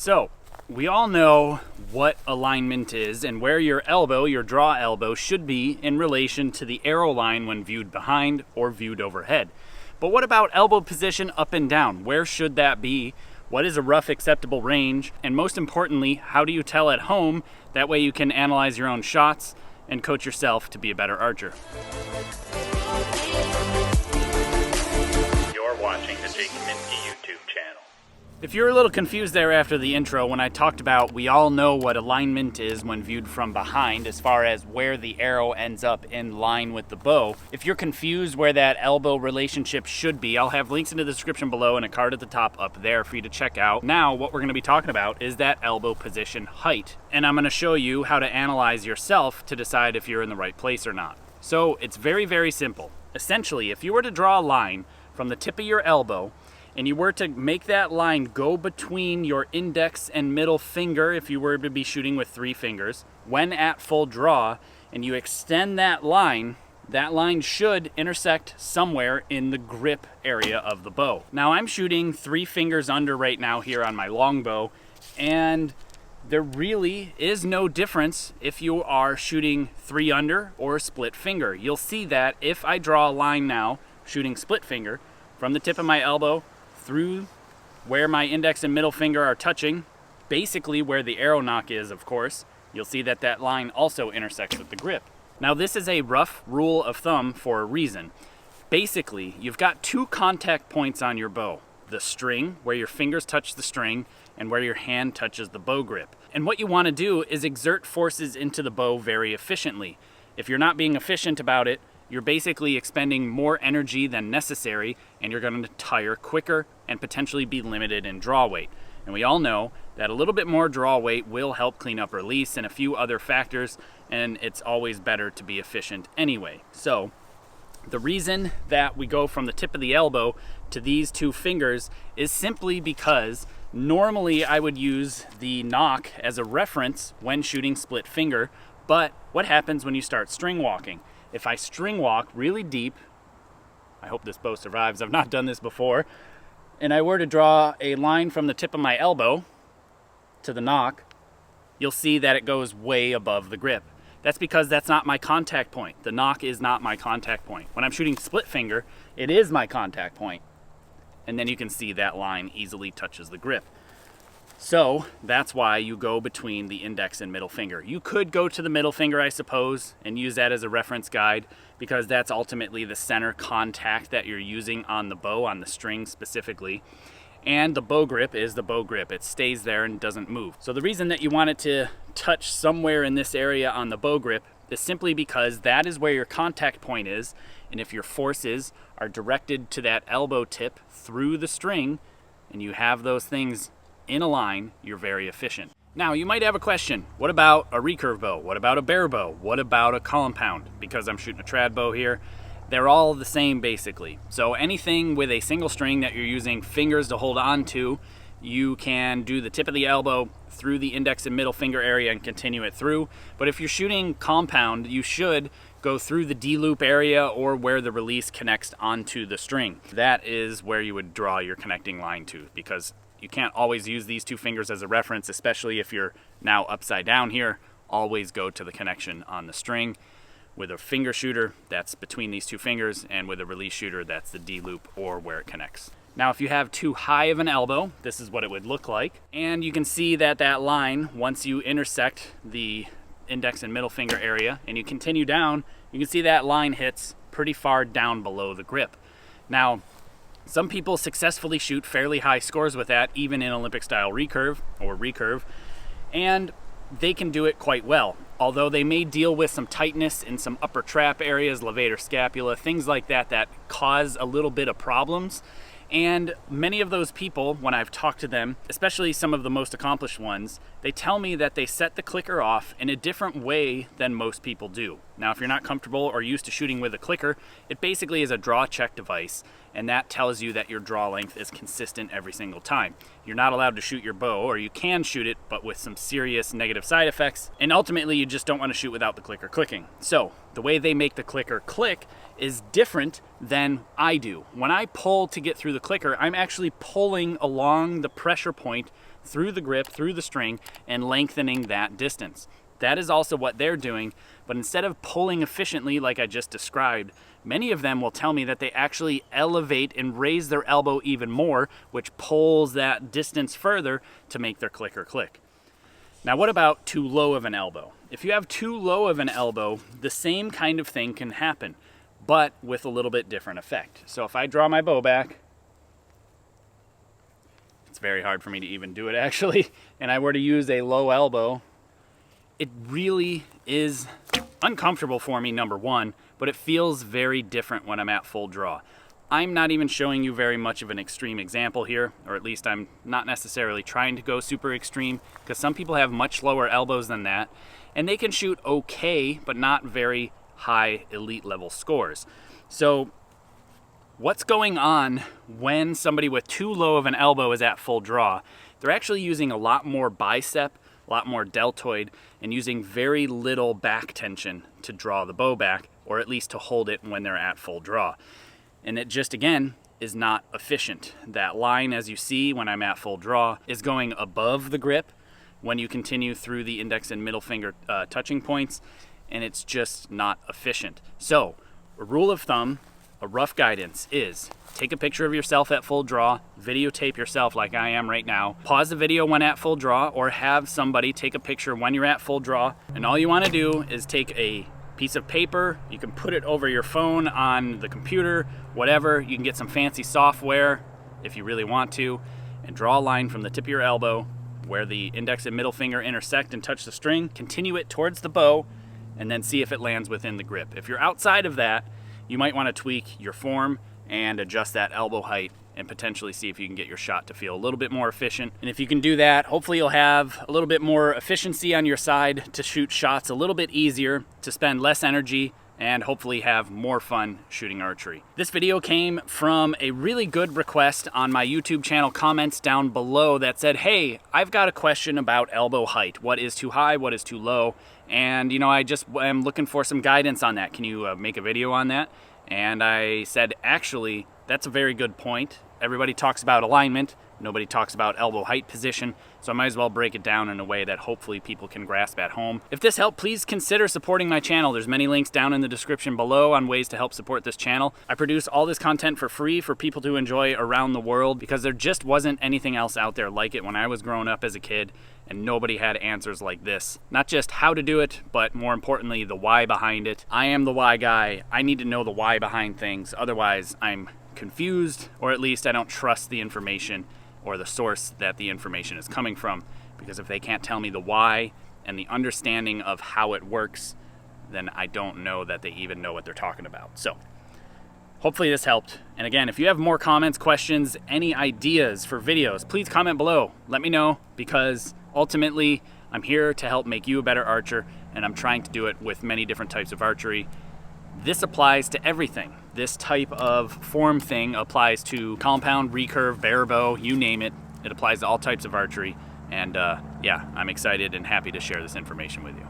So, we all know what alignment is and where your elbow, your draw elbow, should be in relation to the arrow line when viewed behind or viewed overhead. But what about elbow position up and down? Where should that be? What is a rough acceptable range? And most importantly, how do you tell at home? That way you can analyze your own shots and coach yourself to be a better archer. You're watching the Kaminski YouTube channel. If you're a little confused there after the intro when I talked about we all know what alignment is when viewed from behind as far as where the arrow ends up in line with the bow. If you're confused where that elbow relationship should be, I'll have links in the description below and a card at the top up there for you to check out. Now what we're going to be talking about is that elbow position height. And I'm going to show you how to analyze yourself to decide if you're in the right place or not. So it's very, very simple. Essentially, if you were to draw a line from the tip of your elbow and you were to make that line go between your index and middle finger, if you were to be shooting with 3 fingers, when at full draw, and you extend that line should intersect somewhere in the grip area of the bow. Now I'm shooting 3 fingers under right now here on my longbow, and there really is no difference if you are shooting 3 under or split finger. You'll see that if I draw a line now, shooting split finger, from the tip of my elbow through where my index and middle finger are touching, basically where the arrow nock is, of course, you'll see that that line also intersects with the grip. Now this is a rough rule of thumb for a reason. Basically, you've got 2 contact points on your bow. The string, where your fingers touch the string, and where your hand touches the bow grip. And what you want to do is exert forces into the bow very efficiently. If you're not being efficient about it, you're basically expending more energy than necessary, and you're going to tire quicker and potentially be limited in draw weight. And we all know that a little bit more draw weight will help clean up release and a few other factors, and it's always better to be efficient anyway. So the reason that we go from the tip of the elbow to these 2 fingers is simply because normally I would use the nock as a reference when shooting split finger, but what happens when you start string walking? If I string walk really deep, I hope this bow survives, I've not done this before, and I were to draw a line from the tip of my elbow to the nock, you'll see that it goes way above the grip. That's because that's not my contact point. The nock is not my contact point. When I'm shooting split finger, it is my contact point. And then you can see that line easily touches the grip. So that's why you go between the index and middle finger. You could go to the middle finger, I suppose, and use that as a reference guide because that's ultimately the center contact that you're using on the bow, on the string specifically. And the bow grip is the bow grip. It stays there and doesn't move. So the reason that you want it to touch somewhere in this area on the bow grip is simply because that is where your contact point is. And if your forces are directed to that elbow tip through the string and you have those things in a line, you're very efficient. Now you might have a question, what about a recurve bow? What about a barebow? What about a compound? Because I'm shooting a trad bow here, they're all the same basically. So anything with a single string that you're using fingers to hold on to, you can do the tip of the elbow through the index and middle finger area and continue it through. But if you're shooting compound, you should go through the D-loop area or where the release connects onto the string. That is where you would draw your connecting line to, because you can't always use these 2 fingers as a reference, especially if you're now upside down here. Always go to the connection on the string. With a finger shooter, that's between these 2 fingers, and with a release shooter, that's the D-loop or where it connects. Now, if you have too high of an elbow, this is what it would look like. And you can see that that line, once you intersect the index and middle finger area, and you continue down, you can see that line hits pretty far down below the grip. Now, some people successfully shoot fairly high scores with that, even in Olympic style recurve or recurve, and they can do it quite well. Although they may deal with some tightness in some upper trap areas, levator scapula, things like that that cause a little bit of problems. And many of those people, when I've talked to them, especially some of the most accomplished ones, they tell me that they set the clicker off in a different way than most people do. Now, if you're not comfortable or used to shooting with a clicker, it basically is a draw check device, and that tells you that your draw length is consistent every single time. You're not allowed to shoot your bow, or you can shoot it, but with some serious negative side effects, and ultimately you just don't want to shoot without the clicker clicking. So, the way they make the clicker click is different than I do. When I pull to get through the clicker, I'm actually pulling along the pressure point through the grip, through the string, and lengthening that distance. That is also what they're doing, but instead of pulling efficiently like I just described, many of them will tell me that they actually elevate and raise their elbow even more, which pulls that distance further to make their clicker click. Now, what about too low of an elbow? If you have too low of an elbow, the same kind of thing can happen, but with a little bit different effect. So if I draw my bow back, it's very hard for me to even do it actually, and I were to use a low elbow, it really is uncomfortable for me, number one, but it feels very different when I'm at full draw. I'm not even showing you very much of an extreme example here, or at least I'm not necessarily trying to go super extreme, because some people have much lower elbows than that, and they can shoot okay, but not very high elite level scores. So what's going on when somebody with too low of an elbow is at full draw? They're actually using a lot more bicep, a lot more deltoid, and using very little back tension to draw the bow back, or at least to hold it when they're at full draw. And it just, again, is not efficient. That line, as you see when I'm at full draw, is going above the grip when you continue through the index and middle finger touching points, and it's just not efficient. So, a rule of thumb, a rough guidance is take a picture of yourself at full draw, videotape yourself like I am right now, pause the video when at full draw, or have somebody take a picture when you're at full draw, and all you want to do is take a piece of paper, you can put it over your phone, on the computer, whatever, you can get some fancy software if you really want to, and draw a line from the tip of your elbow where the index and middle finger intersect and touch the string, continue it towards the bow, and then see if it lands within the grip. If you're outside of that, you might want to tweak your form and adjust that elbow height and potentially see if you can get your shot to feel a little bit more efficient. And if you can do that, hopefully you'll have a little bit more efficiency on your side to shoot shots a little bit easier, to spend less energy, and hopefully have more fun shooting archery. This video came from a really good request on my YouTube channel comments down below that said, hey, I've got a question about elbow height. What is too high? What is too low? And I just am looking for some guidance on that. Can you make a video on that? And I said, actually, that's a very good point. Everybody talks about alignment. Nobody talks about elbow height position, so I might as well break it down in a way that hopefully people can grasp at home. If this helped, please consider supporting my channel. There's many links down in the description below on ways to help support this channel. I produce all this content for free for people to enjoy around the world because there just wasn't anything else out there like it when I was growing up as a kid, and nobody had answers like this. Not just how to do it, but more importantly, the why behind it. I am the why guy. I need to know the why behind things. Otherwise, I'm confused, or at least I don't trust the information or the source that the information is coming from, because if they can't tell me the why and the understanding of how it works, then I don't know that they even know what they're talking about. So hopefully this helped. And again, if you have more comments, questions, any ideas for videos, please comment below. Let me know, because ultimately I'm here to help make you a better archer, and I'm trying to do it with many different types of archery. This applies to everything. This type of form thing applies to compound, recurve, barebow, you name it. It applies to all types of archery. And yeah, I'm excited and happy to share this information with you.